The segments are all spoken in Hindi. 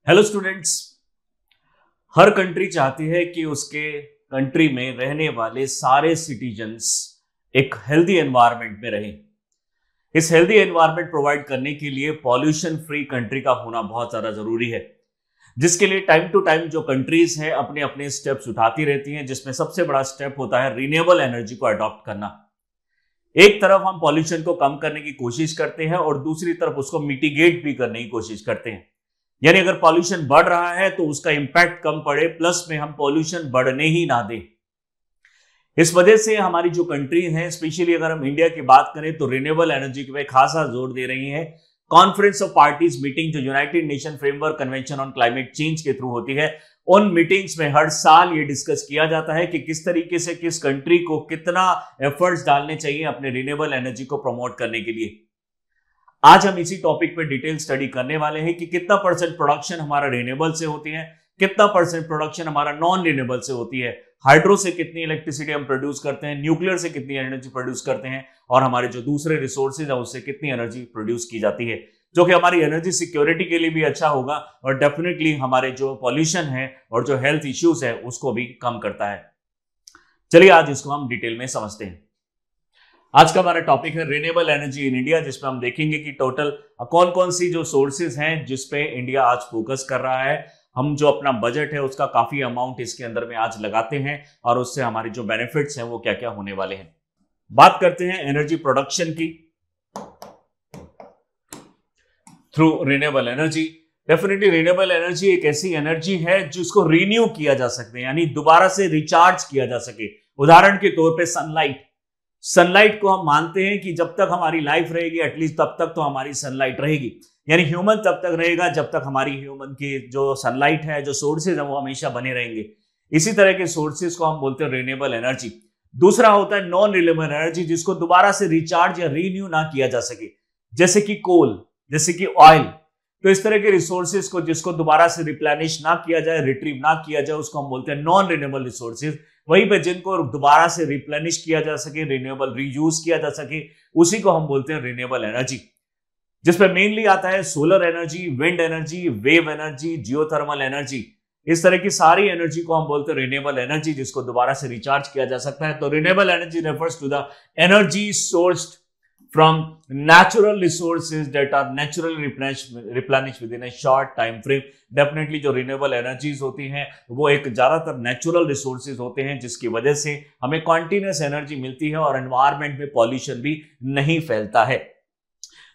Hello students. हर कंट्री चाहती है कि उसके कंट्री में रहने वाले सारे सिटीजन्स एक हेल्दी एनवायरनमेंट में रहें। इस हेल्दी एनवायरनमेंट प्रोवाइड करने के लिए पॉल्यूशन फ्री कंट्री का होना बहुत ज्यादा जरूरी है, जिसके लिए टाइम टू टाइम जो कंट्रीज हैं अपने अपने स्टेप्स उठाती रहती हैं, जिसमें सबसे बड़ा स्टेप होता है रिन्यूएबल एनर्जी को अडॉप्ट करना। एक तरफ हम पॉल्यूशन को कम करने की कोशिश करते हैं और दूसरी तरफ उसको मिटिगेट भी करने की कोशिश करते हैं। यानी अगर पॉल्यूशन बढ़ रहा है तो उसका इंपैक्ट कम पड़े, प्लस में हम पॉल्यूशन बढ़ने ही ना दें। इस वजह से हमारी जो कंट्री है, स्पेशली अगर हम इंडिया की बात करें तो रिन्यूएबल एनर्जी पे खासा जोर दे रही है। कॉन्फ्रेंस ऑफ पार्टीज मीटिंग जो United nation framework convention on climate change के थ्रू होती है, उन मीटिंग्स में हर साल ये डिस्कस किया जाता है कि किस तरीके से किस कंट्री को कितना एफर्ट्स डालने चाहिए अपने रिन्यूएबल एनर्जी को प्रमोट करने के लिए। आज हम इसी टॉपिक पे डिटेल स्टडी करने वाले हैं कि कितना परसेंट प्रोडक्शन हमारा रिन्यूएबल से होती है, कितना परसेंट प्रोडक्शन हमारा नॉन रिन्यूएबल से होती है, हाइड्रो से कितनी इलेक्ट्रिसिटी हम प्रोड्यूस करते हैं, न्यूक्लियर से कितनी एनर्जी प्रोड्यूस करते हैं, और हमारे जो दूसरे रिसोर्सेज है उससे कितनी एनर्जी प्रोड्यूस की जाती है, जो कि हमारी एनर्जी सिक्योरिटी के लिए भी अच्छा होगा और डेफिनेटली हमारे जो पॉल्यूशन है और जो हेल्थ इश्यूज है उसको भी कम करता है। चलिए आज इसको हम डिटेल में समझते हैं। आज का हमारा टॉपिक है रिन्यूएबल एनर्जी इन इंडिया, जिसमें हम देखेंगे कि टोटल कौन कौन सी जो सोर्सेज हैं जिसपे इंडिया आज फोकस कर रहा है। हम जो अपना बजट है उसका काफी अमाउंट इसके अंदर में आज लगाते हैं और उससे हमारे जो बेनिफिट्स हैं वो क्या क्या होने वाले हैं। बात करते हैं एनर्जी प्रोडक्शन की through renewable energy. Definitely renewable energy एक ऐसी एनर्जी है जिसको रिन्यू किया जा सकते, यानी दोबारा से रिचार्ज किया जा सके। उदाहरण के तौर पे सनलाइट को हम मानते हैं कि जब तक हमारी लाइफ रहेगी एटलीस्ट तब तक तो हमारी सनलाइट रहेगी, यानी ह्यूमन तब तक रहेगा जब तक हमारी ह्यूमन की जो सनलाइट है, जो सोर्सेज है वो हमेशा बने रहेंगे। इसी तरह के सोर्सेज को हम बोलते हैं रिन्यूएबल एनर्जी। दूसरा होता है नॉन रिन्यूएबल एनर्जी, जिसको दोबारा से रिचार्ज या रीन्यू ना किया जा सके, जैसे कि कोल, जैसे कि ऑयल। तो इस तरह के रिसोर्सेज को जिसको दोबारा से रिप्लेनिश ना किया जाए, रिट्रीव ना किया जाए, उसको हम बोलते हैं नॉन रिन्यूएबल रिसोर्सेज। वहीं पे जिनको दोबारा से रिप्लेनिश किया जा सके, रिन्यूएबल रीयूज किया जा सके, उसी को हम बोलते हैं रिन्यूएबल एनर्जी, जिसमें मेनली आता है solar energy, wind energy, wave energy, geothermal energy. इस तरह की सारी एनर्जी को हम बोलते हैं रिन्यूएबल एनर्जी, जिसको दोबारा से रिचार्ज किया जा सकता है। तो renewable energy refers to the energy sourced from natural resources that are naturally replenished within a short time frame। Definitely जो रिन्यूएबल एनर्जीज होती हैं वो एक ज्यादातर नेचुरल रिसोर्सेज होते हैं, जिसकी वजह से हमें कॉन्टिन्यूस एनर्जी मिलती है और एनवायरनमेंट में पॉल्यूशन भी नहीं फैलता है।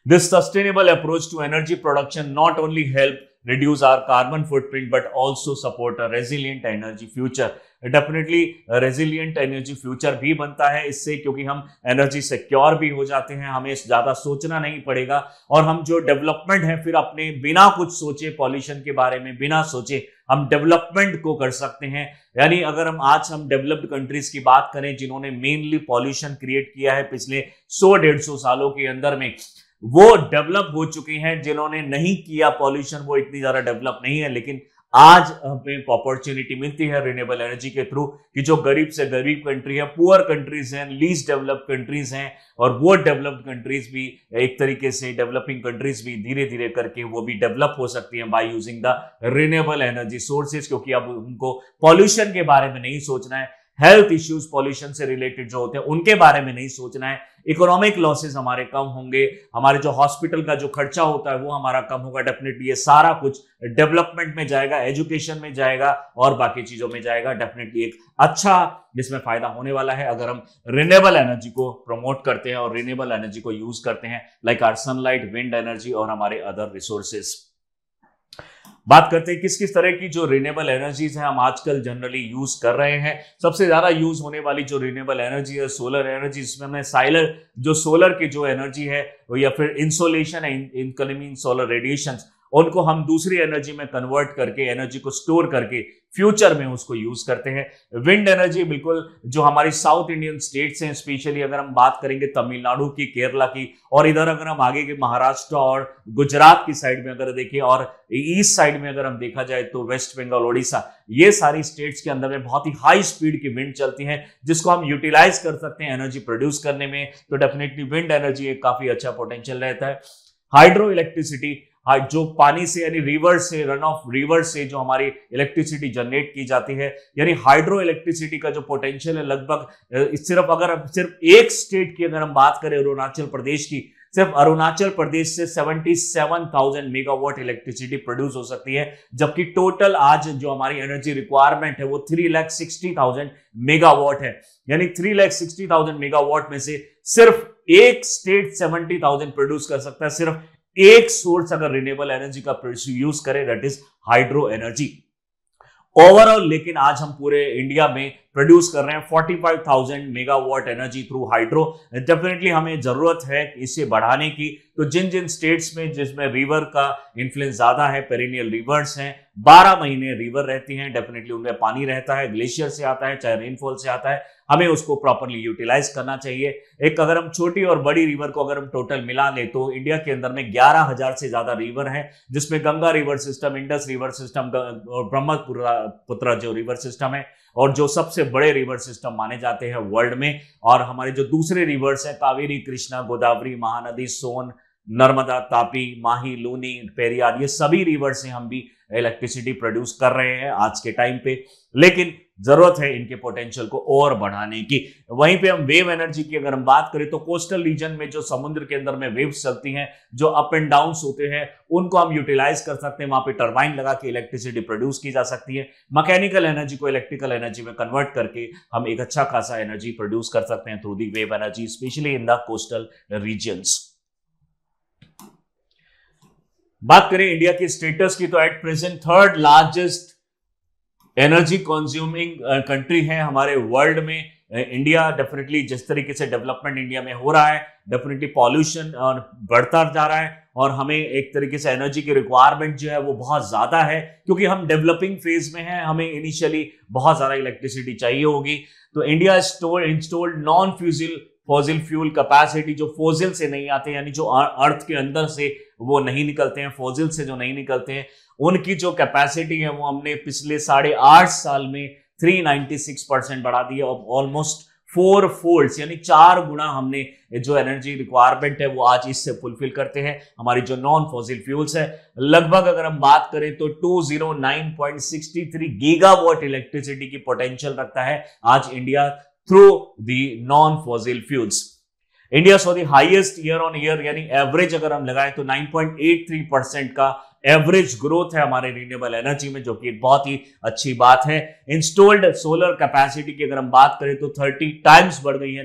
This sustainable approach to energy production not only help reduce our carbon footprint but also support a resilient energy future। Definitely resilient energy future भी बनता है इससे, क्योंकि हम एनर्जी सिक्योर भी हो जाते हैं, हमें ज्यादा सोचना नहीं पड़ेगा और हम जो डेवलपमेंट है फिर अपने बिना कुछ सोचे, पॉल्यूशन के बारे में बिना सोचे हम डेवलपमेंट को कर सकते हैं। यानी अगर हम डेवलप्ड कंट्रीज की बात करें जिन्होंने मेनली पॉल्यूशन क्रिएट किया है पिछले 100-150 सालों के अंदर में, वो डेवलप हो चुके हैं। जिन्होंने नहीं किया पॉल्यूशन वो इतनी ज्यादा डेवलप नहीं है, लेकिन आज हमें अपॉर्चुनिटी मिलती है रिन्यूएबल एनर्जी के थ्रू कि जो गरीब से गरीब कंट्री है, पुअर कंट्रीज हैं, लीस्ट डेवलप्ड कंट्रीज हैं, और वो डेवलप्ड कंट्रीज भी एक तरीके से डेवलपिंग कंट्रीज भी धीरे धीरे करके वो भी डेवलप हो सकती हैं by using the renewable energy sources, क्योंकि अब उनको पॉल्यूशन के बारे में नहीं सोचना है, हेल्थ इश्यूज पॉल्यूशन से रिलेटेड जो होते हैं उनके बारे में नहीं सोचना है, इकोनॉमिक लॉसेस हमारे कम होंगे, हमारे जो हॉस्पिटल का जो खर्चा होता है वो हमारा कम होगा। डेफिनेटली ये सारा कुछ डेवलपमेंट में जाएगा, एजुकेशन में जाएगा और बाकी चीजों में जाएगा। डेफिनेटली एक अच्छा जिसमें फायदा होने वाला है अगर हम रिन्यूएबल एनर्जी को प्रमोट करते हैं और रिन्यूएबल एनर्जी को यूज करते हैं, like our sunlight, wind energy और हमारे अदर रिसोर्सेज। बात करते हैं किस किस तरह की जो रिन्यूएबल एनर्जीज हैं हम आजकल जनरली यूज कर रहे हैं। सबसे ज्यादा यूज होने वाली जो रिन्यूएबल एनर्जी है सोलर एनर्जी, जिसमें हमने सोलर की जो एनर्जी है या फिर इंसोलेशन है, इनकमिंग सोलर रेडिएशंस, उनको हम दूसरी एनर्जी में कन्वर्ट करके, एनर्जी को स्टोर करके फ्यूचर में उसको यूज करते हैं। विंड एनर्जी बिल्कुल जो हमारी साउथ इंडियन स्टेट्स हैं, स्पेशली अगर हम बात करेंगे तमिलनाडु की, केरला की, और इधर अगर हम आगे के महाराष्ट्र और गुजरात की साइड में अगर देखें और ईस्ट साइड में अगर हम देखा जाए तो वेस्ट बंगाल, ओडिशा, ये सारी स्टेट्स के अंदर में बहुत ही हाई स्पीड की विंड चलती है जिसको हम यूटिलाइज कर सकते हैं एनर्जी प्रोड्यूस करने में। तो डेफिनेटली विंड एनर्जी एक काफी अच्छा पोटेंशियल रहता है। हाइड्रो इलेक्ट्रिसिटी, जो पानी से यानी रिवर से, रन ऑफ रिवर से जो हमारी इलेक्ट्रिसिटी जनरेट की जाती है, यानी हाइड्रो इलेक्ट्रिसिटी का जो पोटेंशियल है लगभग सिर्फ एक स्टेट की अगर हम बात करें अरुणाचल प्रदेश की, सिर्फ अरुणाचल प्रदेश से 77,000 मेगावाट इलेक्ट्रिसिटी प्रोड्यूस हो सकती है, जबकि टोटल आज जो हमारी एनर्जी रिक्वायरमेंट है वो 3,60,000 मेगावाट है। यानी 3,60,000 मेगावाट में से सिर्फ एक स्टेट 70,000 प्रोड्यूस कर सकता है, सिर्फ एक सोर्स अगर रिन्यूएबल एनर्जी का यूज करे, that is hydro energy. Overall लेकिन आज हम पूरे इंडिया में प्रोड्यूस कर रहे हैं 45,000 megawatt energy through hydro. Definitely हमें जरूरत है इसे बढ़ाने की। तो जिन जिन स्टेट्स में जिसमें रिवर का इन्फ्लुएंस ज्यादा है, पेरिनियल रिवर्स हैं, 12 महीने रिवर रहती हैं, डेफिनेटली उनमें पानी रहता है, ग्लेशियर से आता है, चाहे रेनफॉल से आता है, हमें उसको प्रॉपर्ली यूटिलाइज करना चाहिए। एक अगर हम छोटी और बड़ी रिवर को अगर हम टोटल मिला ले तो इंडिया के अंदर में 11,000 से ज्यादा रिवर हैं, जिसमें Ganga river system, Indus river system और ब्रह्मपुत्र जो रिवर सिस्टम है, और जो सबसे बड़े रिवर सिस्टम माने जाते हैं वर्ल्ड में। और हमारे जो दूसरे रिवर्स हैं, कावेरी, कृष्णा, गोदावरी, महानदी, सोन, नर्मदा, तापी, माही, लूनी, पेरियार, ये सभी रिवर से हम भी इलेक्ट्रिसिटी प्रोड्यूस कर रहे हैं आज के टाइम पे, लेकिन जरूरत है इनके पोटेंशियल को और बढ़ाने की। वहीं पे हम वेव एनर्जी की अगर हम बात करें तो कोस्टल रीजन में जो समुद्र के अंदर में वेव्स चलती हैं, जो अप एंड डाउन होते हैं, उनको हम यूटिलाइज कर सकते हैं। वहां पे टरबाइन लगा के इलेक्ट्रिसिटी प्रोड्यूस की जा सकती है। मैकेनिकल एनर्जी को इलेक्ट्रिकल एनर्जी में कन्वर्ट करके हम एक अच्छा खासा एनर्जी प्रोड्यूस कर सकते हैं through the wave energy, specially in the coastal regions. बात करें इंडिया की स्टेटस की तो at present third largest energy consuming country है हमारे वर्ल्ड में इंडिया। डेफिनेटली जिस तरीके से डेवलपमेंट इंडिया में हो रहा है, डेफिनेटली पॉल्यूशन बढ़ता जा रहा है और हमें एक तरीके से एनर्जी की रिक्वायरमेंट जो है वो बहुत ज्यादा है, क्योंकि हम डेवलपिंग फेज में हैं, हमें इनिशियली बहुत ज्यादा इलेक्ट्रिसिटी चाहिए होगी। तो India installed non fossil fuel capacity, जो फॉसिल से नहीं आते, यानी जो अर्थ के अंदर से वो नहीं निकलते हैं, फॉसिल से जो नहीं निकलते हैं, उनकी जो कैपेसिटी है वो हमने पिछले 8.5 साल में 396% बढ़ा दी है। ऑलमोस्ट 4 फोल्ड्स यानी 4 गुना हमने जो एनर्जी रिक्वायरमेंट है वो आज इससे फुलफिल करते हैं। हमारी जो नॉन फॉसिल फ्यूल्स है, लगभग अगर हम बात करें तो 209.63 गीगावाट इलेक्ट्रिसिटी की पोटेंशियल रखता है आज India through the non fossil fuels. India saw the highest year on year यानी एवरेज अगर हम लगाएं तो 9.83% का एवरेज ग्रोथ है हमारे रिन्यूएबल एनर्जी में, जो कि एक बहुत ही अच्छी बात है। इंस्टॉल्ड सोलर कैपेसिटी की अगर हम बात करें तो 30 टाइम्स बढ़ गई है।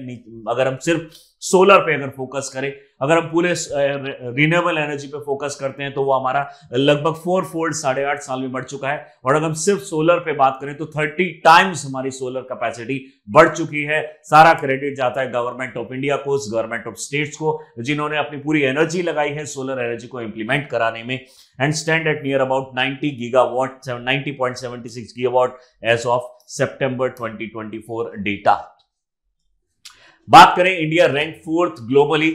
अगर हम सिर्फ सोलर पे अगर फोकस करें, अगर हम पूरे रिन्यूएबल एनर्जी पे फोकस करते हैं तो वो हमारा लगभग 4 फोल्ड 8.5 साल में बढ़ चुका है। और अगर हम सिर्फ सोलर पे बात करें तो 30 टाइम्स हमारी सोलर कैपेसिटी बढ़ चुकी है। सारा क्रेडिट जाता है गवर्नमेंट ऑफ इंडिया को, गवर्नमेंट ऑफ स्टेट्स को, जिन्होंने अपनी पूरी एनर्जी लगाई है सोलर एनर्जी को इंप्लीमेंट कराने में, and stand at near about 90 gigawatt 90.76 gigawatt as of September 2024 data. बात करें India rank fourth globally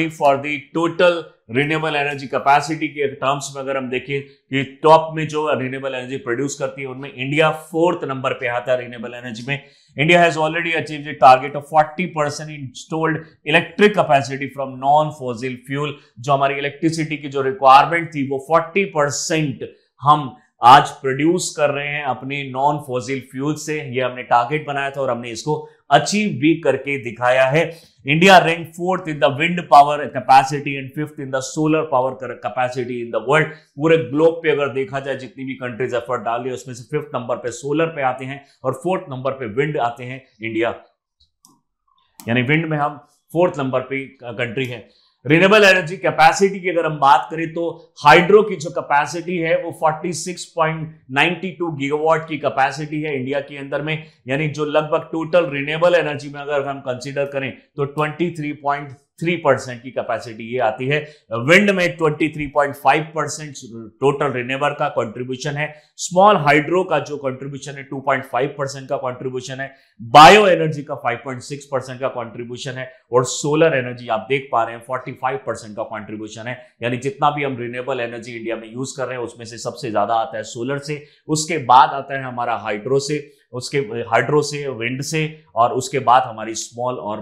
for the total renewable energy capacity के टर्म्स में। अगर हम देखें कि टॉप में जो रिन्यूएबल एनर्जी प्रोड्यूस करती है उनमें इंडिया 4th नंबर पे आता है रिन्यूएबल एनर्जी में। India has already achieved the target of 40% installed electric capacity from non fossil fuel. जो हमारी इलेक्ट्रिसिटी की जो रिक्वायरमेंट थी वो 40% हम आज प्रोड्यूस कर रहे हैं अपने नॉन फॉसिल फ्यूल से। ये हमने टारगेट बनाया था और हमने इसको अचीव भी करके दिखाया है। India rank 4th in the wind power capacity and 5th in the solar power capacity in the world. पूरे ग्लोब पे अगर देखा जाए जितनी भी कंट्रीज एफर्ट डाल रही है उसमें से 5th नंबर पे सोलर पे आते हैं और 4th नंबर पे विंड आते हैं इंडिया, यानी विंड में हम 4th नंबर पे कंट्री है। रिन्यूएबल एनर्जी कैपेसिटी की अगर हम बात करें तो हाइड्रो की जो कैपेसिटी है वो 46.92 गीगावाट की कैपेसिटी है इंडिया के अंदर में, यानी जो लगभग टोटल रिन्यूएबल एनर्जी में अगर हम कंसीडर करें तो 23.3% की कैपेसिटी ये आती है। विंड में 23.5% टोटल रिन्यूएबल का कंट्रीब्यूशन है। स्मॉल हाइड्रो का जो कंट्रीब्यूशन है 2.5% का कंट्रीब्यूशन है। बायो एनर्जी का 5.6% का कंट्रीब्यूशन है और सोलर एनर्जी आप देख पा रहे हैं 45% का कंट्रीब्यूशन है। यानी जितना भी हम रिन्यूएबल एनर्जी इंडिया में यूज कर रहे हैं उसमें से सबसे ज्यादा आता है सोलर से, उसके बाद आता है हमारा हाइड्रो से, विंड से, और उसके बाद हमारी स्मॉल और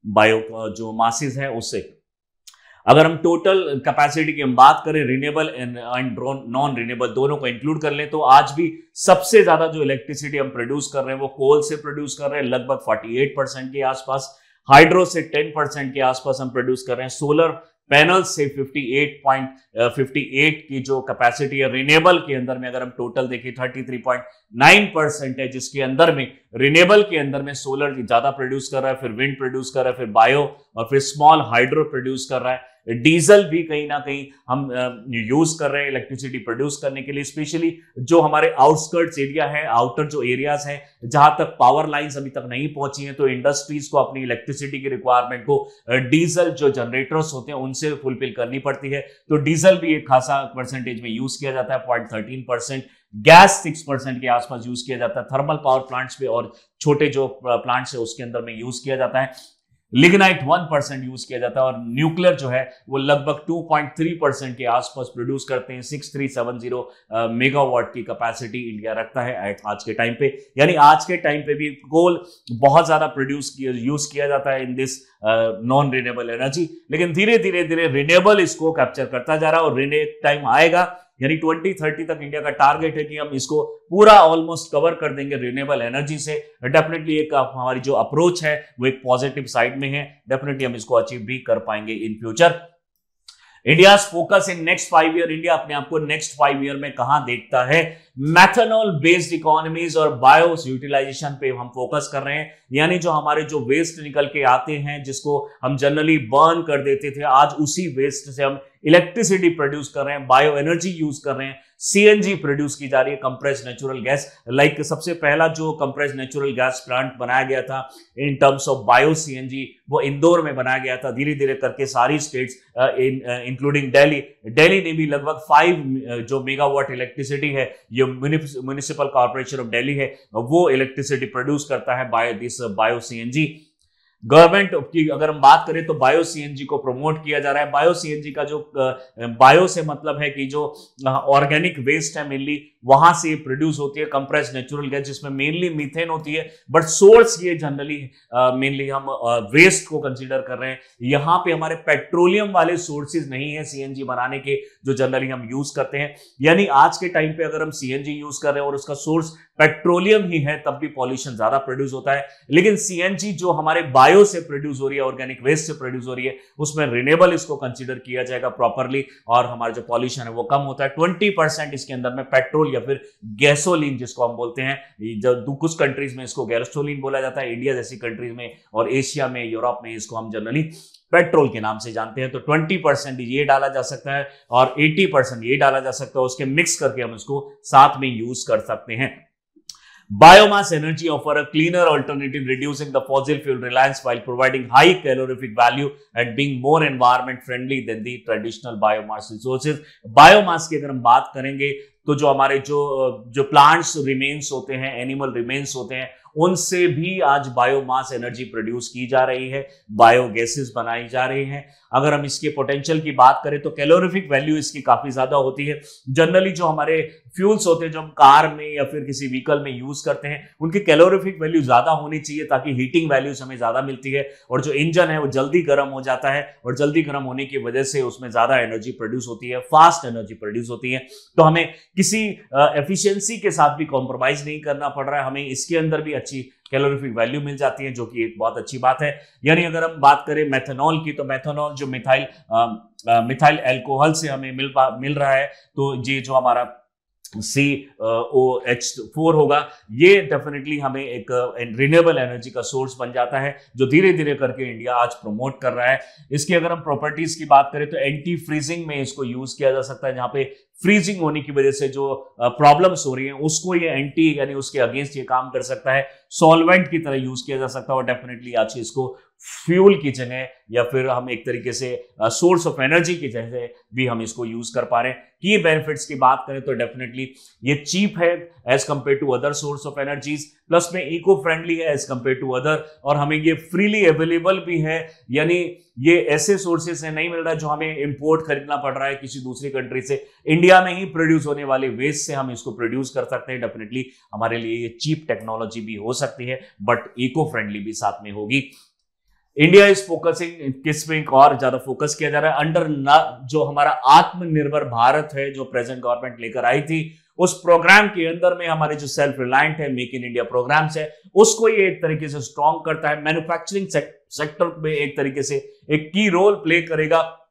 बायो जो मासेस है उससे। अगर हम टोटल कैपेसिटी की हम बात करें, रिन्यूएबल एंड नॉन रिन्यूएबल दोनों को इंक्लूड कर लें, तो आज भी सबसे ज्यादा जो इलेक्ट्रिसिटी हम प्रोड्यूस कर रहे हैं वो कोल से प्रोड्यूस कर रहे हैं, लगभग 48% के आसपास। हाइड्रो से 10% के आसपास हम प्रोड्यूस कर रहे हैं। सोलर पैनल से 58 की जो कैपेसिटी है रिन्यूएबल के अंदर में, अगर हम टोटल देखें 33.9% है, जिसके अंदर में रिन्यूएबल के अंदर में सोलर ज्यादा प्रोड्यूस कर रहा है, फिर विंड प्रोड्यूस कर रहा है, फिर बायो और फिर स्मॉल हाइड्रो प्रोड्यूस कर रहा है। डीजल भी कहीं ना कहीं हम यूज कर रहे हैं इलेक्ट्रिसिटी प्रोड्यूस करने के लिए, स्पेशली जो हमारे आउटस्कर्ट्स एरिया है, आउटर जो एरियाज हैं जहां तक पावर लाइंस अभी तक नहीं पहुंची हैं, तो इंडस्ट्रीज को अपनी इलेक्ट्रिसिटी की रिक्वायरमेंट को डीजल जो जनरेटर्स होते हैं उनसे फुलफिल करनी पड़ती है। तो डीजल भी एक खासा परसेंटेज में यूज किया जाता है, 0.13%। गैस 6% के आसपास यूज किया जाता है। थर्मल पावर प्लांट्स पे और छोटे जो प्लांट्स है उसके अंदर में यूज किया जाता है। लिग्नाइट 1% यूज किया जाता है और न्यूक्लियर जो है वो लगभग 2.3% के आसपास प्रोड्यूस करते हैं। 6370 मेगावाट की कैपेसिटी इंडिया रखता है आज के टाइम पे। यानी आज के टाइम पे भी कोल बहुत ज्यादा यूज किया जाता है in this non renewable energy, लेकिन धीरे धीरे रिन्यूएबल इसको कैप्चर करता जा रहा है और टाइम आएगा, यानी 2030 तक इंडिया का टारगेट है कि हम इसको पूरा ऑलमोस्ट कवर कर देंगे रिन्यूएबल एनर्जी से। डेफिनेटली एक हमारी जो अप्रोच है वो एक पॉजिटिव साइड में है, डेफिनेटली हम इसको अचीव भी कर पाएंगे in future. India focus in next 5 year, India अपने आप को नेक्स्ट 5 ईयर में कहां देखता है? मैथनॉल बेस्ड इकोनॉमीज और बायोस यूटिलाइजेशन पे हम फोकस कर रहे हैं, यानी जो हमारे जो वेस्ट निकल के आते हैं जिसको हम जनरली बर्न कर देते थे, आज उसी वेस्ट से हम इलेक्ट्रिसिटी प्रोड्यूस कर रहे हैं, बायो एनर्जी यूज कर रहे हैं, सीएनजी प्रोड्यूस की जा रही है, कंप्रेस्ड नेचुरल गैस। लाइक सबसे पहला जो कंप्रेस्ड नेचुरल गैस प्लांट बनाया गया था in terms of bio CNG वो इंदौर में बनाया गया था। धीरे धीरे करके सारी स्टेट्स इंक्लूडिंग दिल्ली ने भी लगभग 5 जो मेगावाट इलेक्ट्रिसिटी है, ये म्युनिसिपल कॉर्पोरेशन ऑफ दिल्ली है, वो इलेक्ट्रिसिटी प्रोड्यूस करता है बायो सीएनजी। गवर्नमेंट की अगर हम बात करें तो बायो सीएनजी को प्रमोट किया जा रहा है। बायो सीएनजी का जो बायो से मतलब है कि जो ऑर्गेनिक वेस्ट है मेनली वहां से प्रोड्यूस होती है कंप्रेस्ड नेचुरल गैस, जिसमें मेनली मीथेन होती है, बट सोर्स ये जनरली मेनली हम वेस्ट को कंसीडर कर रहे हैं। यहाँ पे हमारे पेट्रोलियम वाले सोर्सेज नहीं है सीएनजी बनाने के जो जनरली हम यूज करते हैं। यानी आज के टाइम पे अगर हम सीएनजी यूज कर रहे हैं और उसका सोर्स पेट्रोलियम ही है तब भी पॉल्यूशन ज्यादा प्रोड्यूस होता है, लेकिन सीएनजी जो हमारे बायो से प्रोड्यूस हो रही है, ऑर्गेनिक वेस्ट से प्रोड्यूस हो रही है, उसमें रिन्यूएबल इसको कंसीडर किया जाएगा प्रॉपरली और हमारा जो पॉल्यूशन है वो कम होता है। 20% इसके अंदर में पेट्रोल या फिर गैसोलीन जिसको हम बोलते हैं, जब कुछ कंट्रीज में इसको गैसोलीन बोला जाता है, इंडिया जैसी कंट्रीज में और एशिया में, यूरोप में इसको हम जनरली पेट्रोल के नाम से जानते हैं। तो 20% ये डाला जा सकता है और 80% ये डाला जा सकता है, उसके मिक्स करके हम इसको साथ में यूज कर सकते हैं। Biomass energy offer a cleaner alternative, reducing the fossil fuel reliance while providing high calorific value and being more environment friendly than the traditional biomass resources. Biomass की अगर हम बात करेंगे तो जो हमारे जो प्लांट्स रिमेन्स होते हैं, एनिमल रिमेन्स होते हैं, उनसे भी आज बायोमास एनर्जी प्रोड्यूस की जा रही है, बायोगैसेस बनाई जा रही हैं। अगर हम इसके पोटेंशियल की बात करें तो कैलोरीफिक वैल्यू इसकी काफी ज्यादा होती है। जनरली जो हमारे फ्यूल्स होते हैं जो हम कार में या फिर किसी व्हीकल में यूज करते हैं, उनकी कैलोरीफिक वैल्यू ज्यादा होनी चाहिए ताकि हीटिंग वैल्यूज हमें ज्यादा मिलती है और जो इंजन है वो जल्दी गर्म हो जाता है और जल्दी गर्म होने की वजह से उसमें ज्यादा एनर्जी प्रोड्यूस होती है, फास्ट एनर्जी प्रोड्यूस होती है। तो हमें किसी एफिशिएंसी के साथ भी कॉम्प्रोमाइज नहीं करना पड़ रहा है, हमें इसके अंदर भी अच्छी कैलोरीफिक वैल्यू मिल जाती है, जो कि एक बहुत अच्छी बात है। यानी अगर हम बात करें मेथनॉल की, तो मेथनॉल जो मिथाइल अल्कोहल से हमें मिल रहा है, तो ये जो हमारा COH4 होगा, ये डेफिनेटली हमें एक रिन्यूएबल एनर्जी का सोर्स बन जाता है, जो धीरे धीरे करके इंडिया आज प्रमोट कर रहा है। इसकी अगर हम प्रॉपर्टीज की बात करें तो एंटी फ्रीजिंग में इसको यूज किया जा सकता है, जहां पे फ्रीजिंग होने की वजह से जो प्रॉब्लम्स हो रही हैं उसको ये एंटी यानी उसके अगेंस्ट ये काम कर सकता है, सॉल्वेंट की तरह यूज किया जा सकता है और डेफिनेटली आज इसको फ्यूल की जगह या फिर हम एक तरीके से सोर्स ऑफ एनर्जी की जगह भी हम इसको यूज कर पा रहे हैं। की बेनिफिट्स की बात करें तो डेफिनेटली ये चीप है as compare to other source of energies, plus में इको फ्रेंडली है एज कंपेयर टू अदर, और हमें ये फ्रीली अवेलेबल भी है, यानी ये ऐसे सोर्सेस से नहीं मिल रहा है जो हमें इंपोर्ट खरीदना पड़ रहा है किसी दूसरी कंट्री से। इंडिया में ही प्रोड्यूस होने वाले वेस्ट से हम इसको प्रोड्यूस कर सकते हैं। डेफिनेटली हमारे लिए ये चीप टेक्नोलॉजी भी हो सकती है बट इको फ्रेंडली भी साथ में होगी। इंडिया इज फोकसिंग किस पे और ज्यादा फोकस किया जा रहा है अंडर जो हमारा आत्मनिर्भर भारत है जो प्रेजेंट गवर्नमेंट लेकर आई थी, उस प्रोग्राम के अंदर में हमारे जो सेल्फ रिलायंट है मेक इन इंडिया प्रोग्राम्स है उसको ये एक तरीके से स्ट्रॉन्ग करता है। मैन्युफैक्चरिंग सेक्टर में एक तरीके से एक की रोल प्ले करेगा।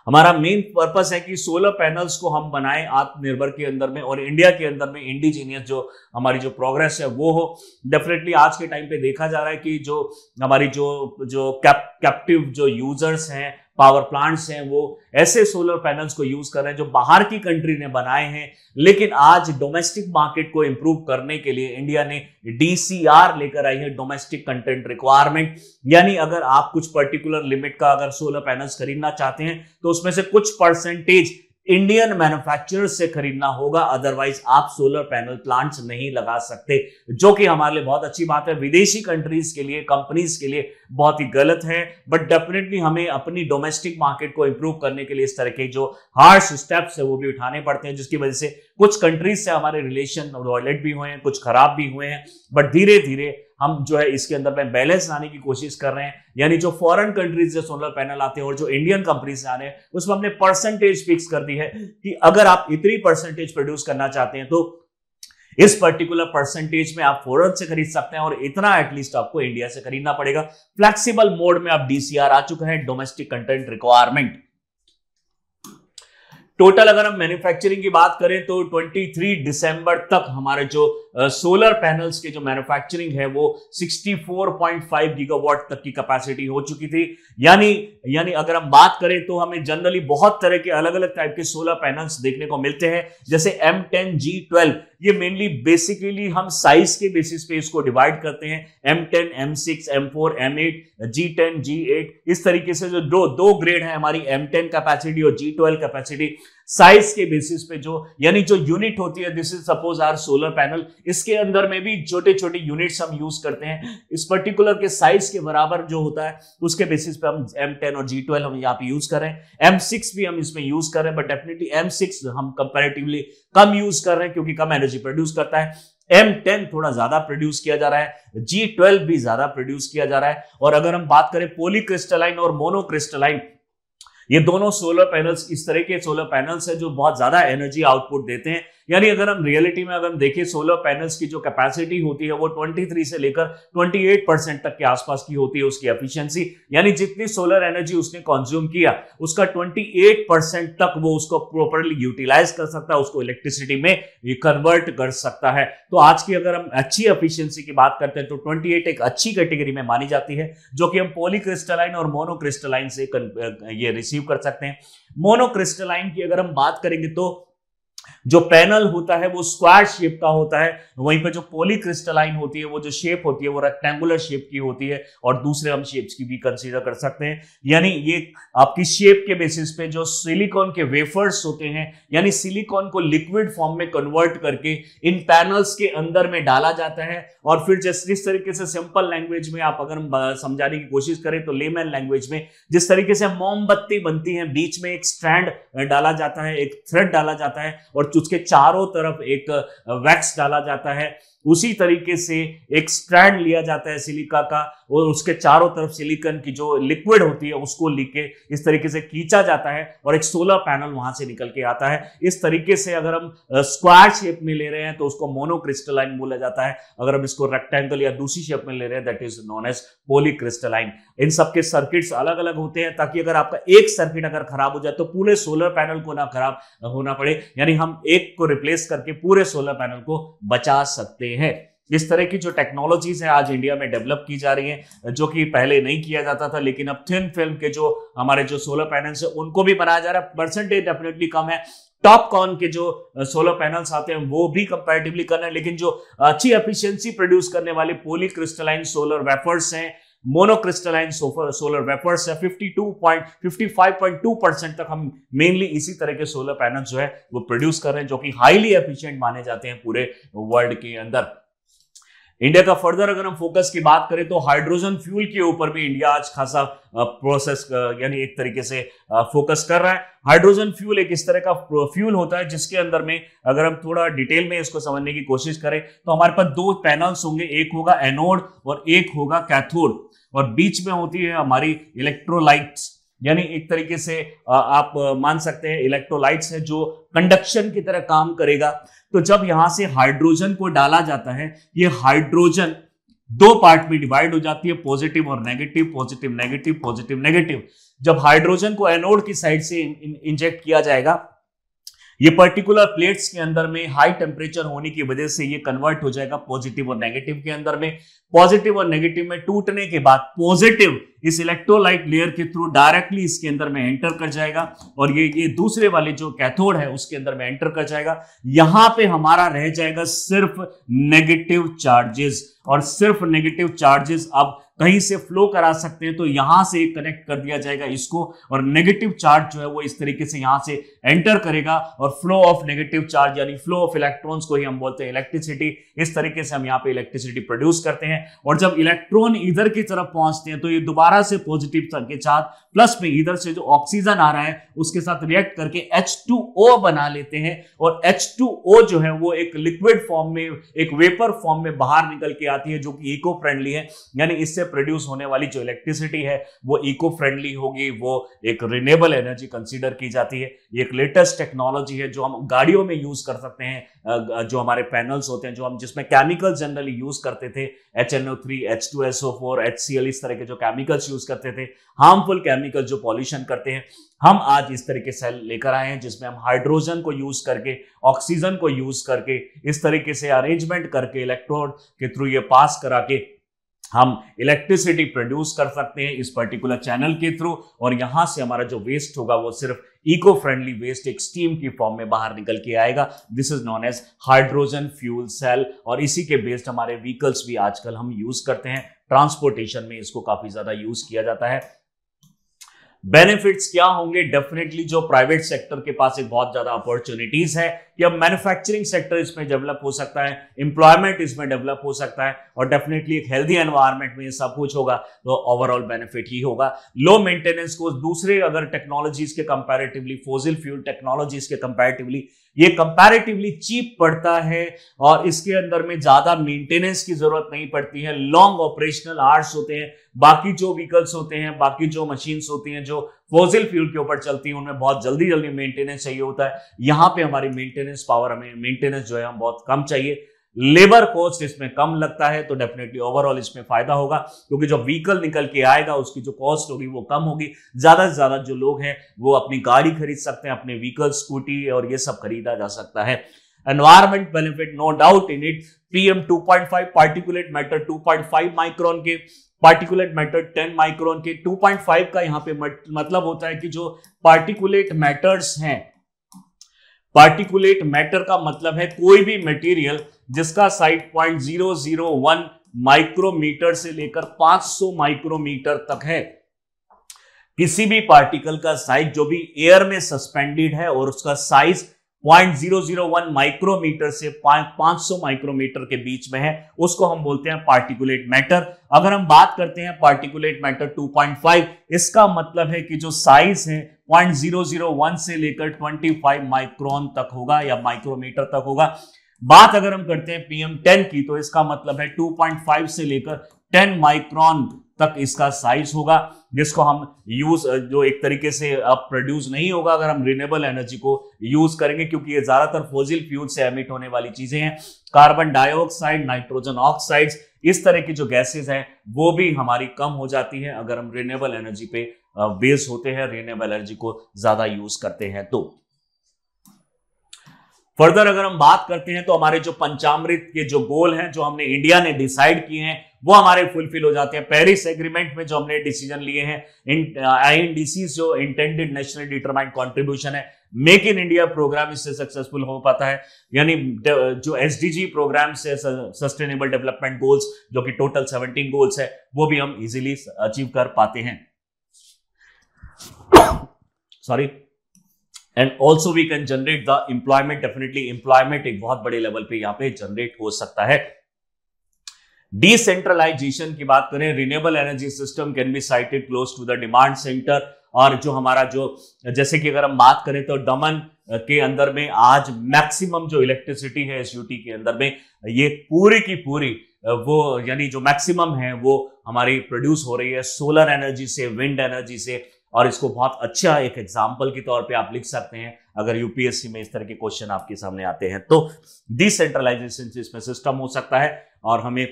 हमारा मेन पर्पस है कि सोलर पैनल्स को हम बनाएं आत्मनिर्भर के अंदर में और इंडिया के अंदर में इंडिजीनियस जो हमारी जो प्रोग्रेस है वो हो। डेफिनेटली आज के टाइम पे देखा जा रहा है कि जो हमारी जो कैप्टिव जो यूजर्स हैं, पावर प्लांट्स हैं, वो ऐसे सोलर पैनल्स को यूज कर रहे हैं जो बाहर की कंट्री ने बनाए हैं। लेकिन आज डोमेस्टिक मार्केट को इंप्रूव करने के लिए इंडिया ने DCR लेकर आई है, डोमेस्टिक कंटेंट रिक्वायरमेंट। यानी अगर आप कुछ पर्टिकुलर लिमिट का अगर सोलर पैनल्स खरीदना चाहते हैं तो उसमें से कुछ परसेंटेज इंडियन मैन्युफैक्चरर से खरीदना होगा, अदरवाइज आप सोलर पैनल प्लांट्स नहीं लगा सकते, जो कि हमारे लिए बहुत अच्छी बात है। विदेशी कंट्रीज के लिए, कंपनीज के लिए बहुत ही गलत है। बट डेफिनेटली हमें अपनी डोमेस्टिक मार्केट को इंप्रूव करने के लिए इस तरह के जो हार्श स्टेप्स है वो भी उठाने पड़ते हैं, जिसकी वजह से कुछ कंट्रीज से हमारे रिलेशन वॉयलेट भी हुए हैं, कुछ खराब भी हुए हैं। बट धीरे धीरे हम जो है इसके अंदर में बैलेंस लाने की कोशिश कर रहे हैं। यानी जो फॉरेन कंट्रीज से सोलर पैनल आते हैं और जो इंडियन कंपनी से आ रहे हैं उसमें हमने परसेंटेज फिक्स कर दी है कि अगर आप इतनी परसेंटेज प्रोड्यूस करना चाहते हैं तो इस पर्टिकुलर परसेंटेज में आप फॉरेन से खरीद सकते हैं और इतना एटलीस्ट आपको इंडिया से खरीदना पड़ेगा। फ्लेक्सिबल मोड में अब DCR आ चुका है, डोमेस्टिक कंटेंट रिक्वायरमेंट। टोटल अगर हम मैन्युफैक्चरिंग की बात करें तो 23 दिसंबर तक हमारे जो सोलर पैनल्स के जो मैन्युफैक्चरिंग है वो 64.5 गीगावाट तक की कैपेसिटी हो चुकी थी। यानी अगर हम बात करें तो हमें जनरली बहुत तरह के अलग अलग टाइप के सोलर पैनल्स देखने को मिलते हैं, जैसे M10 G12। ये मेनली बेसिकली हम साइज के बेसिस पे इसको डिवाइड करते हैं, M10 M6 M4 M8 G10 G8। इस तरीके से जो दो ग्रेड है हमारी M10 कैपेसिटी और G12 कैपेसिटी, साइज के बेसिस पे जो यानी जो यूनिट होती है, this is suppose our solar panel, इसके अंदर में भी छोटे छोटे यूनिट्स हम यूज करते हैं। इस पर्टिकुलर के साइज के बराबर जो होता है उसके बेसिस पे हम M10 और G12 हम यहाँ पे यूज कर रहे हैं। M6 भी हम इसमें यूज कर रहे हैं, बट डेफिनेटली M6 हम कंपैरेटिवली कम यूज कर रहे हैं क्योंकि कम एनर्जी प्रोड्यूस करता है। M10 थोड़ा ज्यादा प्रोड्यूस किया जा रहा है, G12 भी ज्यादा प्रोड्यूस किया जा रहा है। और अगर हम बात करें पॉलीक्रिस्टलाइन और मोनोक्रिस्टलाइन, ये दोनों सोलर पैनल्स इस तरह के सोलर पैनल्स है जो बहुत ज्यादा एनर्जी आउटपुट देते हैं। यानी अगर हम रियलिटी में अगर हम देखें सोलर पैनल्स की जो कैपेसिटी होती है वो 23 से लेकर 28% तक के आसपास की होती है उसकी एफिशिएंसी। यानी जितनी सोलर एनर्जी उसने कंज्यूम किया उसका 28% तक वो उसको प्रॉपर्ली यूटिलाइज कर सकता है, उसको इलेक्ट्रिसिटी में कन्वर्ट कर सकता है। तो आज की अगर हम अच्छी एफिशिएंसी की बात करते हैं तो 28 एक अच्छी कैटेगरी में मानी जाती है, जो कि हम पॉलीक्रिस्टलाइन और मोनोक्रिस्टलाइन से ये रिसीव कर सकते हैं। मोनोक्रिस्टलाइन की अगर हम बात करेंगे तो जो पैनल होता है वो स्क्वायर शेप का होता है, वहीं पे जो पॉलीक्रिस्टलाइन होती है वो जो शेप होती है वो रेक्टेंगुलर शेप की होती है, और दूसरे हम शेप्स की भी कंसीडर कर सकते हैं। यानी ये आपकी शेप के बेसिस पे जो सिलिकॉन के वेफर्स होते हैं, यानी सिलिकॉन को लिक्विड फॉर्म में कन्वर्ट करके इन पैनल्स के अंदर में डाला जाता है। और फिर जिस तरीके से सिंपल लैंग्वेज में आप अगर हम समझाने की कोशिश करें तो लेमैन लैंग्वेज में जिस तरीके से मोमबत्ती बनती है, बीच में एक स्ट्रैंड डाला जाता है, एक थ्रेड डाला जाता है और उसके चारों तरफ एक वैक्स डाला जाता है, उसी तरीके से एक स्ट्रैंड लिया जाता है सिलिका का और उसके चारों तरफ सिलिकॉन की जो लिक्विड होती है उसको लेके इस तरीके से खींचा जाता है और एक सोलर पैनल वहां से निकल के आता है। इस तरीके से अगर हम स्क्वायर शेप में ले रहे हैं तो उसको मोनोक्रिस्टलाइन बोला जाता है, अगर हम इसको रेक्टेंगल या दूसरी शेप में ले रहे हैं that is known as polycrystalline. इन सबके सर्किट्स अलग अलग होते हैं ताकि अगर आपका एक सर्किट अगर खराब हो जाए तो पूरे सोलर पैनल को ना खराब होना पड़े, यानी हम एक को रिप्लेस करके पूरे सोलर पैनल को बचा सकते हैं। इस तरह की जो टेक्नोलॉजीज है आज इंडिया में डेवलप की जा रही हैं, जो कि पहले नहीं किया जाता था, लेकिन अब थिन फिल्म के जो हमारे जो सोलर पैनल्स है उनको भी बनाया जा रहा है। परसेंटेज डेफिनेटली कम है, टॉपकॉन के जो सोलर पैनल्स आते हैं वो भी कंपैरेटिवली कम है, लेकिन जो अच्छी एफिशिएंसी प्रोड्यूस करने वाले पॉलीक्रिस्टलाइन सोलर वेफर्स हैं, मोनोक्रिस्टलाइन सोलर वेफर्स है, 55.2% तक हम मेनली इसी तरह के सोलर पैनल जो है वो प्रोड्यूस कर रहे हैं, जो कि हाईली एफिशिएंट माने जाते हैं पूरे वर्ल्ड के अंदर। इंडिया का फर्दर अगर हम फोकस की बात करें तो हाइड्रोजन फ्यूल के ऊपर भी इंडिया आज खासा प्रोसेस यानी एक तरीके से फोकस कर रहा है। हाइड्रोजन फ्यूल एक इस तरह का फ्यूल होता है जिसके अंदर में अगर हम थोड़ा डिटेल में इसको समझने की कोशिश करें तो हमारे पास दो पैनल्स होंगे, एक होगा एनोड और एक होगा कैथोड, और बीच में होती है हमारी इलेक्ट्रोलाइट्स, यानी एक तरीके से आप मान सकते हैं इलेक्ट्रोलाइट्स है जो कंडक्शन की तरह काम करेगा। तो जब यहां से हाइड्रोजन को डाला जाता है, ये हाइड्रोजन दो पार्ट में डिवाइड हो जाती है, पॉजिटिव और negative, positive negative, positive negative. जब हाइड्रोजन को एनोड की साइड से इंजेक्ट किया जाएगा, ये पर्टिकुलर प्लेट्स के अंदर में हाई टेम्परेचर होने की वजह से ये कन्वर्ट हो जाएगा पॉजिटिव और नेगेटिव के अंदर में। पॉजिटिव और नेगेटिव में टूटने के बाद पॉजिटिव इस इलेक्ट्रोलाइट लेयर के थ्रू डायरेक्टली इसके अंदर में एंटर कर जाएगा और ये दूसरे वाले जो कैथोड है उसके अंदर में एंटर कर जाएगा। यहां पे हमारा रह जाएगा सिर्फ नेगेटिव चार्जेस, और सिर्फ नेगेटिव चार्जेस अब कहीं से फ्लो करा सकते हैं तो यहां से कनेक्ट कर दिया जाएगा इसको, और नेगेटिव चार्ज जो है वो इस तरीके से यहां से एंटर करेगा और फ्लो ऑफ नेगेटिव चार्ज यानी फ्लो ऑफ इलेक्ट्रॉन्स को ही हम बोलते हैं इलेक्ट्रिसिटी। इस तरीके से हम यहाँ पे इलेक्ट्रिसिटी प्रोड्यूस करते हैं, और जब इलेक्ट्रॉन इधर की तरफ पहुंचते हैं तो ये दोबारा से पॉजिटिव के चार्ज प्लस में इधर से जो ऑक्सीजन आ रहा है उसके साथ रिएक्ट करके H2O बना लेते हैं, और H2O जो है वो एक लिक्विड फॉर्म में, एक वेपर फॉर्म में बाहर निकल के आती है जो कि इको फ्रेंडली है, यानी इससे प्रोड्यूस होने वाली जो इलेक्ट्रिसिटी है वो इको फ्रेंडली होगी, वो एक रिन्यूएबल एनर्जी कंसीडर की जाती है। ये एक लेटेस्ट टेक्नोलॉजी है जो हम गाड़ियों में यूज कर सकते हैं, जो हमारे पैनल्स होते हैं जो हम जिसमें केमिकल जनरली यूज करते थे, HNO3, H2SO4, HCl, इस तरह के जो केमिकल्स यूज करते थे, हार्मफुल केमिकल जो पॉल्यूशन करते हैं, हम आज इस तरह के सेल लेकर आए हैं जिसमें हम हाइड्रोजन को यूज करके, ऑक्सीजन को यूज करके, इस तरीके से अरेंजमेंट करके इलेक्ट्रोड के थ्रू ये पास करा के हम इलेक्ट्रिसिटी प्रोड्यूस कर सकते हैं इस पर्टिकुलर चैनल के थ्रू, और यहां से हमारा जो वेस्ट होगा वो सिर्फ इको फ्रेंडली वेस्ट एक स्टीम की फॉर्म में बाहर निकल के आएगा। This is known as hydrogen fuel cell, और इसी के बेस्ड हमारे व्हीकल्स भी आजकल हम यूज करते हैं, ट्रांसपोर्टेशन में इसको काफी ज्यादा यूज किया जाता है। बेनिफिट्स क्या होंगे? डेफिनेटली जो प्राइवेट सेक्टर के पास एक बहुत ज्यादा अपॉर्चुनिटीज है कि अब मैन्युफैक्चरिंग सेक्टर इसमें डेवलप हो सकता है, एम्प्लॉयमेंट इसमें डेवलप हो सकता है, और डेफिनेटली एक हेल्दी एनवायरनमेंट में ये सब कुछ होगा तो ओवरऑल बेनिफिट ही होगा। लो मेंटेनेंस को दूसरे अगर टेक्नोलॉजीज के कंपैरेटिवली, फॉसिल फ्यूल टेक्नोलॉजीज के कंपैरेटिवली ये कंपैरेटिवली चीप पड़ता है, और इसके अंदर में ज्यादा मेंटेनेंस की जरूरत नहीं पड़ती है, लॉन्ग ऑपरेशनल आवर्स होते हैं। बाकी जो व्हीकल्स होते हैं, बाकी जो मशीन्स होती हैं जो फॉसिल फ्यूल के ऊपर चलती हैं, उनमें बहुत जल्दी जल्दी मेंटेनेंस चाहिए होता है। यहां पे हमारी मेंटेनेंस पावर, हमें मेंटेनेंस जो है हम बहुत कम चाहिए, लेबर कॉस्ट इसमें कम लगता है, तो डेफिनेटली ओवरऑल इसमें फायदा होगा, क्योंकि जो व्हीकल निकल के आएगा उसकी जो कॉस्ट होगी वो कम होगी। ज्यादा से ज्यादा जो लोग हैं वो अपनी गाड़ी खरीद सकते हैं, अपने व्हीकल, स्कूटी और ये सब खरीदा जा सकता है। Environment benefit no doubt in it. PM 2.5, particulate matter 2.5 micron के, पार्टिकुलेट मैटर 10 माइक्रोन के। 2.5 का यहाँ पे मतलब होता है कि जो पार्टिकुलेट मैटर्स हैं, पार्टिकुलेट मैटर का मतलब है कोई भी मटेरियल जिसका साइज 0.001 माइक्रोमीटर से लेकर 500 माइक्रोमीटर तक है। किसी भी पार्टिकल का साइज जो भी एयर में सस्पेंडेड है और उसका साइज 0.001 माइक्रोमीटर से 500 माइक्रोमीटर के बीच में है, उसको हम बोलते हैं पार्टिकुलेट मैटर। अगर हम बात करते हैं पार्टिकुलेट मैटर 2.5, इसका मतलब है कि जो साइज है 0.001 से लेकर 25 माइक्रोन तक होगा या माइक्रोमीटर तक होगा। बात अगर हम करते हैं PM 10 की, तो इसका मतलब है 2.5 से लेकर 10 माइक्रोन तक इसका साइज होगा, जिसको हम यूज, जो एक तरीके से अब प्रोड्यूस नहीं होगा अगर हम रिन्यूएबल एनर्जी को यूज करेंगे, क्योंकि ये ज्यादातर फॉसिल फ्यूल से एमिट होने वाली चीजें हैं। कार्बन डाइऑक्साइड, नाइट्रोजन ऑक्साइड्स, इस तरह की जो गैसेज हैं वो भी हमारी कम हो जाती है अगर हम रिन्यूएबल एनर्जी पे बेस होते हैं, रिन्यूएबल एनर्जी को ज्यादा यूज करते हैं। तो फर्दर अगर हम बात करते हैं तो हमारे जो पंचामृत के जो गोल हैं, जो हमने इंडिया ने डिसाइड किए हैं, वो हमारे फुलफिल हो जाते हैं। पेरिस एग्रीमेंट में जो हमने डिसीजन लिए हैं, INDC जो इंटेंडेड नेशनल डिटरमाइंड कंट्रीब्यूशन है, मेक इन इंडिया प्रोग्राम इससे सक्सेसफुल हो पाता है, यानी जो SDG प्रोग्राम से सस्टेनेबल डेवलपमेंट गोल्स, जो कि टोटल 17 गोल्स है, वो भी हम इजीली अचीव कर पाते हैं। Sorry. And also we can generate the employment. Definitely employment एक बहुत बड़े लेवल पे यहाँ पे जनरेट हो सकता है। डिसेंट्रलाइजेशन की बात करें, renewable energy system can be sited close to the demand centre. और जो हमारा जो जैसे कि अगर हम बात करें तो दमन के अंदर में आज मैक्सिमम जो इलेक्ट्रिसिटी है एसयूटी के अंदर में, ये पूरी की पूरी वो यानी जो मैक्सिमम है वो हमारी प्रोड्यूस हो रही है सोलर एनर्जी से, विंड एनर्जी से। और इसको बहुत अच्छा एक एग्जाम्पल के तौर पे आप लिख सकते हैं अगर यूपीएससी में इस तरह के क्वेश्चन आपके सामने आते हैं तो। डिसेंट्रलाइजेशन से इसमें सिस्टम हो सकता है और हमें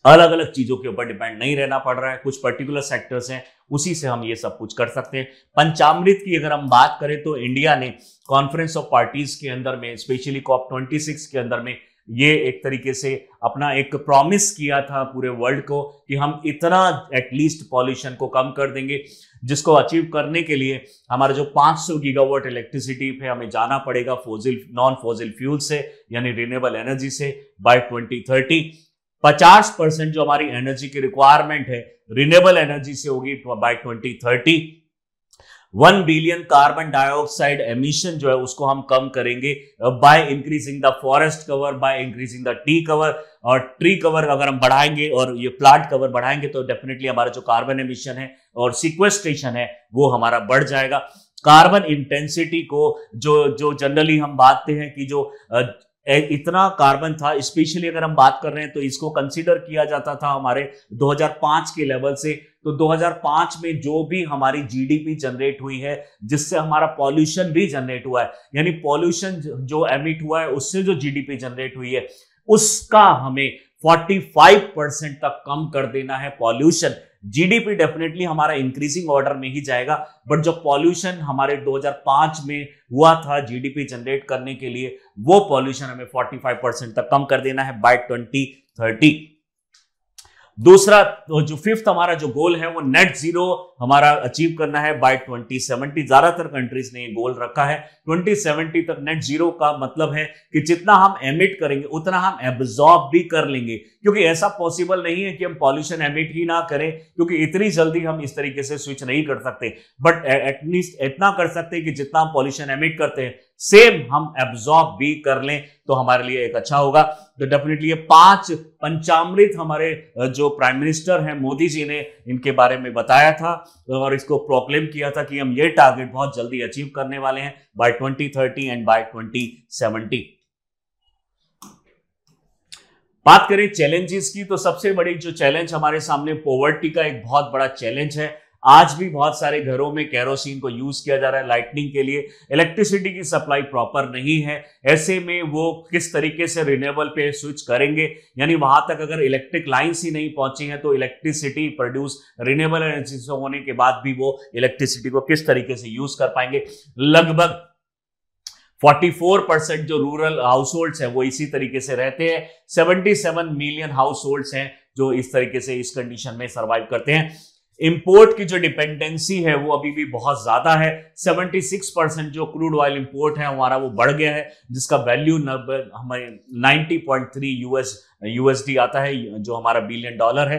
अलग अलग चीजों के ऊपर डिपेंड नहीं रहना पड़ रहा है, कुछ पर्टिकुलर सेक्टर्स हैं उसी से हम ये सब कुछ कर सकते हैं। पंचामृत की अगर हम बात करें तो इंडिया ने कॉन्फ्रेंस ऑफ पार्टीज के अंदर में, स्पेशली COP26 के अंदर में, ये एक तरीके से अपना एक प्रॉमिस किया था पूरे वर्ल्ड को कि हम इतना एटलीस्ट पॉल्यूशन को कम कर देंगे, जिसको अचीव करने के लिए हमारा जो 500 गीगावाट इलेक्ट्रिसिटी पे हमें जाना पड़ेगा नॉन फॉसिल फ्यूल से यानी रिन्यूएबल एनर्जी से बाय 2030। 50% जो हमारी एनर्जी की रिक्वायरमेंट है रिन्यूएबल एनर्जी से होगी by 2030। 1 billion carbon dioxide emission जो है उसको हम कम करेंगे by increasing the forest cover, by increasing the tree cover. और ट्री कवर अगर हम बढ़ाएंगे और ये प्लांट कवर बढ़ाएंगे तो डेफिनेटली हमारा जो कार्बन एमिशन है और सिक्वेस्ट्रेशन है वो हमारा बढ़ जाएगा। कार्बन इंटेंसिटी को जो जनरली हम बातते हैं कि जो इतना कार्बन था, स्पेशली अगर हम बात कर रहे हैं तो इसको कंसीडर किया जाता था हमारे 2005 के लेवल से। तो 2005 में जो भी हमारी जीडीपी जनरेट हुई है, जिससे हमारा पॉल्यूशन भी जनरेट हुआ है, यानी पॉल्यूशन जो एमिट हुआ है उससे जो जीडीपी जनरेट हुई है उसका हमें 45% तक कम कर देना है पॉल्यूशन। जीडीपी डेफिनेटली हमारा इंक्रीजिंग ऑर्डर में ही जाएगा, बट जो पॉल्यूशन हमारे 2005 में हुआ था जीडीपी जनरेट करने के लिए, वो पॉल्यूशन हमें 45% तक कम कर देना है बाय 2030। दूसरा जो फिफ्थ हमारा जो गोल है वो नेट जीरो हमारा अचीव करना है बाय 2070। ज्यादातर कंट्रीज ने ये गोल रखा है 2070 तक नेट जीरो का मतलब है कि जितना हम एमिट करेंगे उतना हम एब्जॉर्ब भी कर लेंगे, क्योंकि ऐसा पॉसिबल नहीं है कि हम पॉल्यूशन एमिट ही ना करें, क्योंकि इतनी जल्दी हम इस तरीके से स्विच नहीं कर सकते, बट एटलीस्ट इतना कर सकते हैं कि जितना हम पॉल्यूशन एमिट करते हैं सेम हम एब्जॉर्ब भी कर लें तो हमारे लिए एक अच्छा होगा। तो डेफिनेटली ये 5 पंचामृत हमारे जो प्राइम मिनिस्टर हैं मोदी जी ने इनके बारे में बताया था और इसको प्रोक्लेम किया था कि हम ये टारगेट बहुत जल्दी अचीव करने वाले हैं बाय 2030 एंड बाय 2070। बात करें चैलेंजेस की तो सबसे बड़ी जो चैलेंज हमारे सामने पॉवर्टी का एक बहुत बड़ा चैलेंज है। आज भी बहुत सारे घरों में केरोसिन को यूज किया जा रहा है लाइटनिंग के लिए, इलेक्ट्रिसिटी की सप्लाई प्रॉपर नहीं है। ऐसे में वो किस तरीके से रिन्यूएबल पे स्विच करेंगे, यानी वहां तक अगर इलेक्ट्रिक लाइंस ही नहीं पहुंची हैं तो इलेक्ट्रिसिटी प्रोड्यूस रिन्यूएबल एनर्जी से होने के बाद भी वो इलेक्ट्रिसिटी को किस तरीके से यूज कर पाएंगे। लगभग 44% जो रूरल हाउस होल्ड्स हैं वो इसी तरीके से रहते हैं। 77 मिलियन हाउस होल्ड्स हैं जो इस तरीके से इस कंडीशन में सर्वाइव करते हैं। इंपोर्ट की जो डिपेंडेंसी है वो अभी भी बहुत ज्यादा है। 76% जो क्रूड ऑयल इंपोर्ट है हमारा वो बढ़ गया है, जिसका वैल्यू हमारे 90.3 यूएसडी आता है, जो हमारा बिलियन डॉलर है।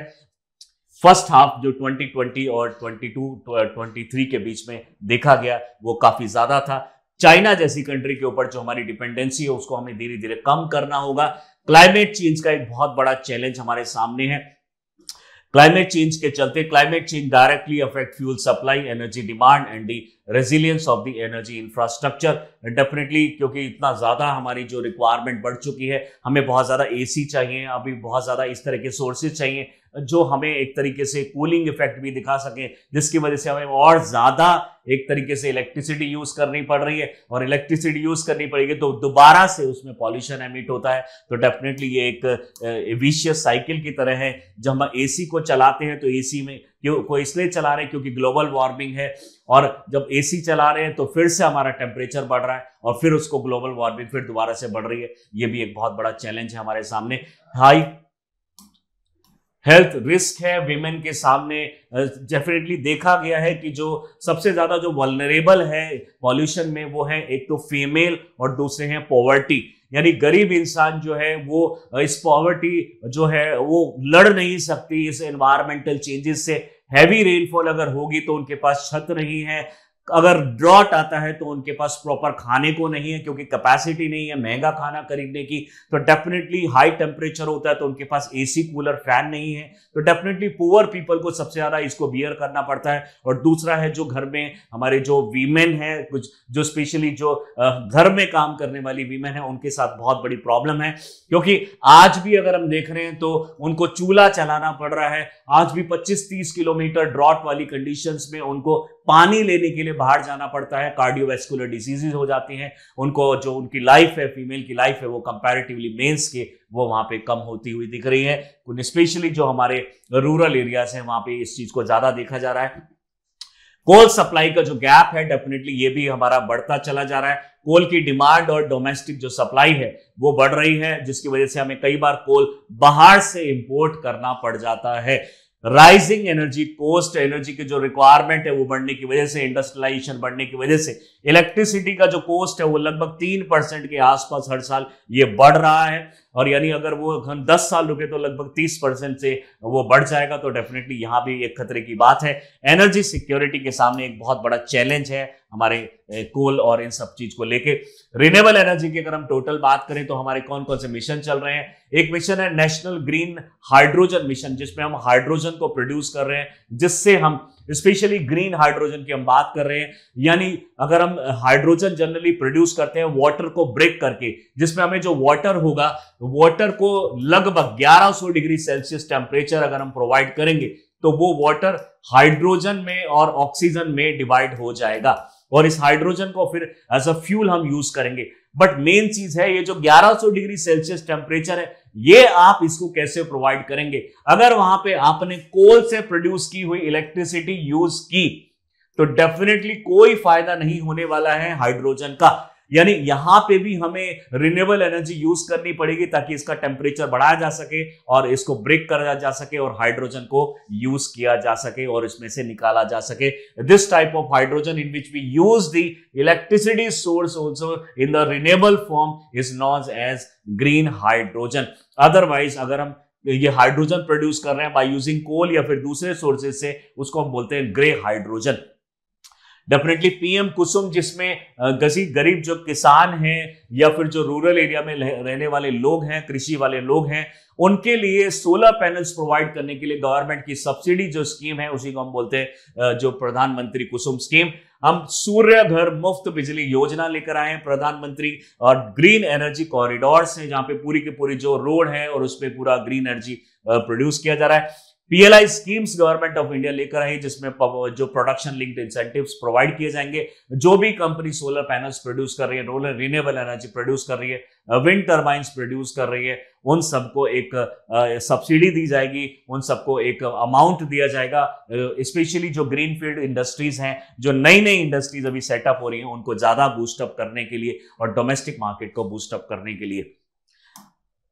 फर्स्ट हाफ जो 2020 और 22-23 के बीच में देखा गया वो काफी ज्यादा था। चाइना जैसी कंट्री के ऊपर जो हमारी डिपेंडेंसी है उसको हमें धीरे धीरे कम करना होगा। क्लाइमेट चेंज का एक बहुत बड़ा चैलेंज हमारे सामने है। क्लाइमेट चेंज के चलते climate change directly affect fuel supply, energy demand and the resilience of the energy infrastructure. Definitely क्योंकि इतना ज्यादा हमारी जो रिक्वायरमेंट बढ़ चुकी है, हमें बहुत ज्यादा एसी चाहिए, अभी बहुत ज्यादा इस तरह के सोर्सेज चाहिए जो हमें एक तरीके से कूलिंग इफेक्ट भी दिखा सके, जिसकी वजह से हमें और ज्यादा एक तरीके से इलेक्ट्रिसिटी यूज करनी पड़ रही है। और इलेक्ट्रिसिटी यूज करनी पड़ेगी तो दोबारा से उसमें पॉल्यूशन एमिट होता है। तो डेफिनेटली ये एक विशियस साइकिल की तरह है। जब हम एसी को चलाते हैं तो एसी में को इसलिए चला रहे हैं क्योंकि ग्लोबल वार्मिंग है, और जब एसी चला रहे हैं तो फिर से हमारा टेम्परेचर बढ़ रहा है और फिर उसको ग्लोबल वार्मिंग फिर दोबारा से बढ़ रही है। ये भी एक बहुत बड़ा चैलेंज है हमारे सामने। हाई हेल्थ रिस्क है विमेन के सामने। डेफिनेटली देखा गया है कि जो सबसे ज्यादा जो वल्नरेबल है पॉल्यूशन में वो है एक तो फीमेल और दूसरे हैं पॉवर्टी, यानी गरीब इंसान जो है वो इस पॉवर्टी जो है वो लड़ नहीं सकती इस एनवायरमेंटल चेंजेस से। हैवी रेनफॉल अगर होगी तो उनके पास छत नहीं है, अगर ड्रॉट आता है तो उनके पास प्रॉपर खाने को नहीं है, क्योंकि कैपेसिटी नहीं है महंगा खाना खरीदने की। तो डेफिनेटली हाई टेम्परेचर होता है तो उनके पास एसी कूलर फैन नहीं है, तो डेफिनेटली पुअर पीपल को सबसे ज्यादा इसको बियर करना पड़ता है। और दूसरा है जो घर में हमारे जो वीमेन है, कुछ जो स्पेशली जो घर में काम करने वाली वीमेन है, उनके साथ बहुत बड़ी प्रॉब्लम है, क्योंकि आज भी अगर हम देख रहे हैं तो उनको चूल्हा चलाना पड़ रहा है। आज भी 25-30 किलोमीटर ड्रॉट वाली कंडीशंस में उनको पानी लेने के लिए बाहर जाना पड़ता है। कार्डियोवैस्कुलर डिजीजेज हो जाती हैं उनको, जो उनकी लाइफ है, फीमेल की लाइफ है, वो कंपैरेटिवली मेंस के वो वहां पे कम होती हुई दिख रही है। स्पेशली जो हमारे रूरल एरियाज हैं वहां पे इस चीज को ज्यादा देखा जा रहा है। कोल सप्लाई का जो गैप है डेफिनेटली ये भी हमारा बढ़ता चला जा रहा है। कोल की डिमांड और डोमेस्टिक जो सप्लाई है वो बढ़ रही है, जिसकी वजह से हमें कई बार कोल बाहर से इंपोर्ट करना पड़ जाता है। राइजिंग एनर्जी कॉस्ट, एनर्जी की जो रिक्वायरमेंट है वो बढ़ने की वजह से, इंडस्ट्रियलाइजेशन बढ़ने की वजह से इलेक्ट्रिसिटी का जो कॉस्ट है वो लगभग 3% के आसपास हर साल ये बढ़ रहा है। और यानी अगर वो 10 साल रुके तो लगभग 30% से वो बढ़ जाएगा। तो डेफिनेटली यहां भी एक खतरे की बात है। एनर्जी सिक्योरिटी के सामने एक बहुत बड़ा चैलेंज है हमारे कोल और इन सब चीज को लेके। रिन्यूएबल एनर्जी की अगर हम टोटल बात करें तो हमारे कौन कौन से मिशन चल रहे हैं। एक मिशन है नेशनल ग्रीन हाइड्रोजन मिशन, जिसमें हम हाइड्रोजन को प्रोड्यूस कर रहे हैं, जिससे हम स्पेशली ग्रीन हाइड्रोजन की हम बात कर रहे हैं। यानी अगर हम हाइड्रोजन जनरली प्रोड्यूस करते हैं वाटर को ब्रेक करके, जिसमें हमें जो वाटर होगा, वाटर को लगभग 1100 डिग्री सेल्सियस टेम्परेचर अगर हम प्रोवाइड करेंगे तो वो वाटर हाइड्रोजन में और ऑक्सीजन में डिवाइड हो जाएगा और इस हाइड्रोजन को फिर एज अ फ्यूल हम यूज करेंगे। बट मेन चीज है ये जो 1100 डिग्री सेल्सियस टेम्परेचर है, ये आप इसको कैसे प्रोवाइड करेंगे। अगर वहां पे आपने कोल से प्रोड्यूस की हुई इलेक्ट्रिसिटी यूज की तो डेफिनेटली कोई फायदा नहीं होने वाला है हाइड्रोजन का। यानी यहां पे भी हमें रिन्यूएबल एनर्जी यूज करनी पड़ेगी ताकि इसका टेम्परेचर बढ़ाया जा सके और इसको ब्रेक करा जा सके और हाइड्रोजन को यूज किया जा सके और इसमें से निकाला जा सके। This type of hydrogen in which we use the electricity source also in the renewable form is known as green hydrogen. Otherwise अगर हम ये हाइड्रोजन प्रोड्यूस कर रहे हैं बाय यूजिंग कोल या फिर दूसरे सोर्सेज से, उसको हम बोलते हैं ग्रे हाइड्रोजन। डेफिनेटली पीएम कुसुम, जिसमें गरीब जो किसान हैं या फिर जो रूरल एरिया में रहने वाले लोग हैं, कृषि वाले लोग हैं, उनके लिए सोलर पैनल्स प्रोवाइड करने के लिए गवर्नमेंट की सब्सिडी जो स्कीम है उसी को हम बोलते हैं जो प्रधानमंत्री कुसुम स्कीम। हम सूर्य घर मुफ्त बिजली योजना लेकर आए हैं प्रधानमंत्री, और ग्रीन एनर्जी कॉरिडोर्स हैं जहां पे पूरी की पूरी जो रोड है और उस पर पूरा ग्रीन एनर्जी प्रोड्यूस किया जा रहा है। PLI schemes government of India लेकर आई, जिसमें जो प्रोडक्शन लिंक्ड इंसेंटिव्स प्रोवाइड किए जाएंगे। जो भी कंपनी सोलर पैनल्स प्रोड्यूस कर रही है, रोलर रिन्यूएबल एनर्जी प्रोड्यूस कर रही है, विंड टर्बाइंस प्रोड्यूस कर रही है, उन सबको एक सब्सिडी दी जाएगी, उन सबको एक अमाउंट दिया जाएगा। स्पेशली जो ग्रीनफील्ड इंडस्ट्रीज हैं, जो नई नई इंडस्ट्रीज अभी सेटअप हो रही हैं, उनको ज्यादा बूस्टअप करने के लिए और डोमेस्टिक मार्केट को बूस्टअप करने के लिए।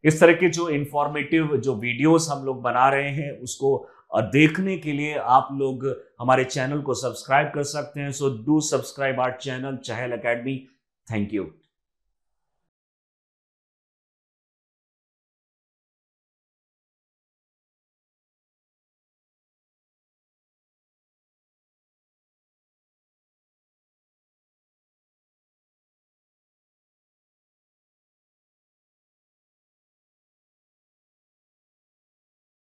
इस तरह के जो इंफॉर्मेटिव जो वीडियोस हम लोग बना रहे हैं उसको देखने के लिए आप लोग हमारे चैनल को सब्सक्राइब कर सकते हैं। So do subscribe our channel Chahal Academy. Thank you.